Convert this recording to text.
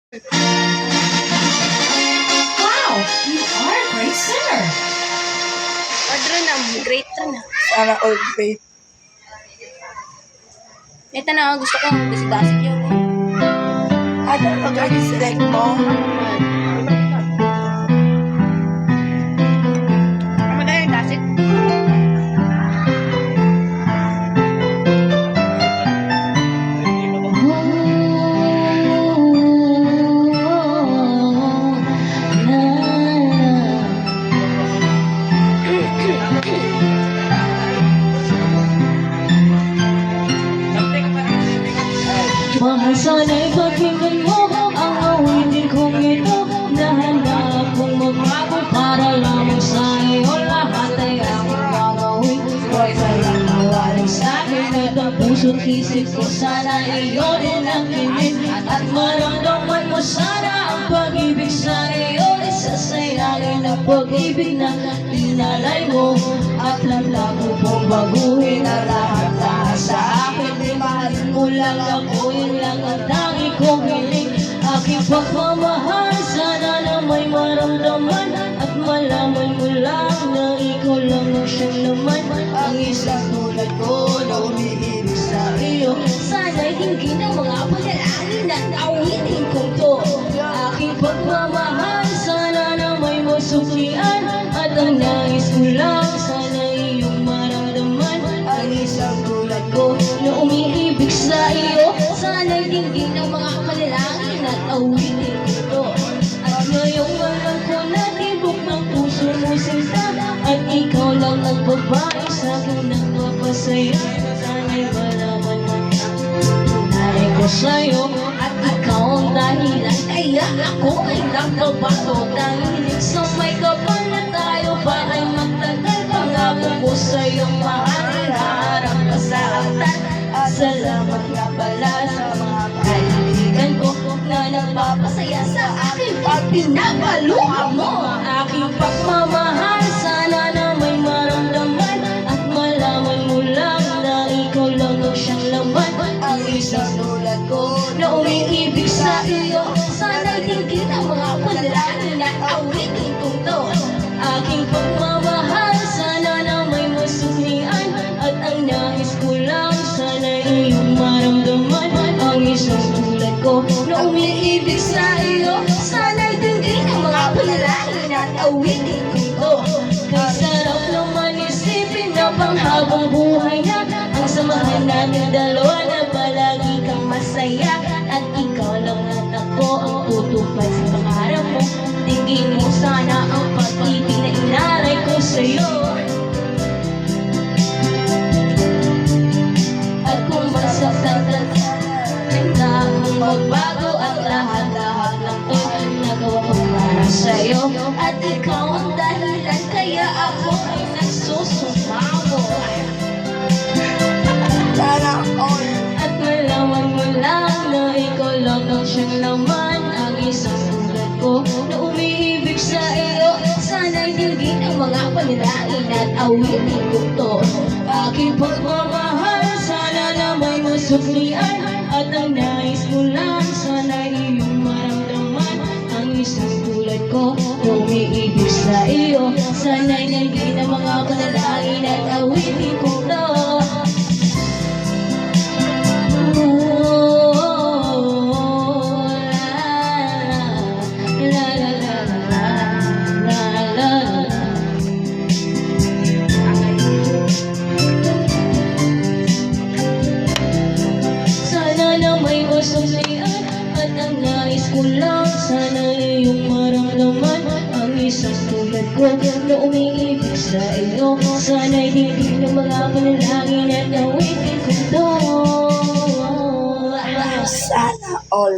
Wow, you are a great singer. Padro na, great na. Sana all great. Ito na, gusto ko dasig-dasig yun. Ano pag select mo? Ano na yung dasig? Mahal sana'y pakinggan mo ang awitin kong ito na handa akong magbago para lamang sa iyo lahat ay aking gagawin. Huwag ka lang mawalang sa'kin at ang puso't isip ko sana iyo rin ang kinig at maramdaman mo sana ang pag-ibig sa iyo. Isa sa ilalim ng pag-ibig na pinalay mo at lamla ko pong baguhin ang lahat sa akin. Di mahalin mo lang ako, yun lang ang tangi kong hiling. Aking pagmamahal, sana na may maramdaman at malaman mo lang na ikaw lang ang siyang naman. Ang isang tulad ko na umiibig sa iyo. Sana'y hinggin ang mga panalangin at awitin kong to. Aking pagmamahal, sana na may masuklian at ang nais ko lang, sana iyong maramdaman. Ang isang tulad ko na umiibig sa iyo. Sana'y dinggin ang mga panalangin at awitin ko to. At ngayong alam ko na tibok ng puso mo sinta at ikaw lang ang babae sa akin nagpapasaya. Sana'y malaman mo na tunay ko sa'yo at ikaw ang dahilan kaya ako ay nagbabago. Dahil sa may kapal na tayo ba ay magtagal. Pangako ko sa'yo mahal, harap ka sa altar. Salamat nga pala sa mga kaibigan ko na nagpapasaya sa akin pag pinabaluhan mo. Aking pagmamahal, sana na may maramdaman at malaman mo lang na ikaw lang ang siyang laman. Ang isang tulad ko na umiibig sa iyo. Sana'y dinggin ang mga panalangin at awitin kong to. Aking pagmamahal, sana na may masuklian at ang nais ko lang, sana iyong maramdaman. Ang isang tulad ko na umiibig sa iyo. Sana'y dinggin ang mga panalangin at awitin kong to. Kay sarap naman isipin na panghabang buhay na ang samahan natin dalawa na palagi kang masaya. At ikaw lang at ako ang tutupad sa pangarap mo. Tingin mo sana ang pag-ibig na inaray ko sa'yo. At kung masaktan ka, handa akong magbago at lahat-lahat ng to nagawa ko para sa'yo. At ikaw ang dahilan kaya ako ay nagsusumamo. Sana all. At malaman mo lang na ikaw lang ang siyang laman. Ang isang tulad ko na umiibig sa iyo. Sana'y dinggin ang mga panalangin at awitin ko to. Aking pagmamahal, sana na may masuklian at ang nais mo lang, sana iyong maramdaman. Ang isang tulad ko na umiibig sa iyo. Sana'y dinggin ang mga panalangin at awitin ko to. Masuklian at ang nais ko lang, sana iyong maramdaman. Ang isang tulad ko na umiibig sa iyo. Sana'y dinggin ng mga panalangin at awitin ko to. Sana all.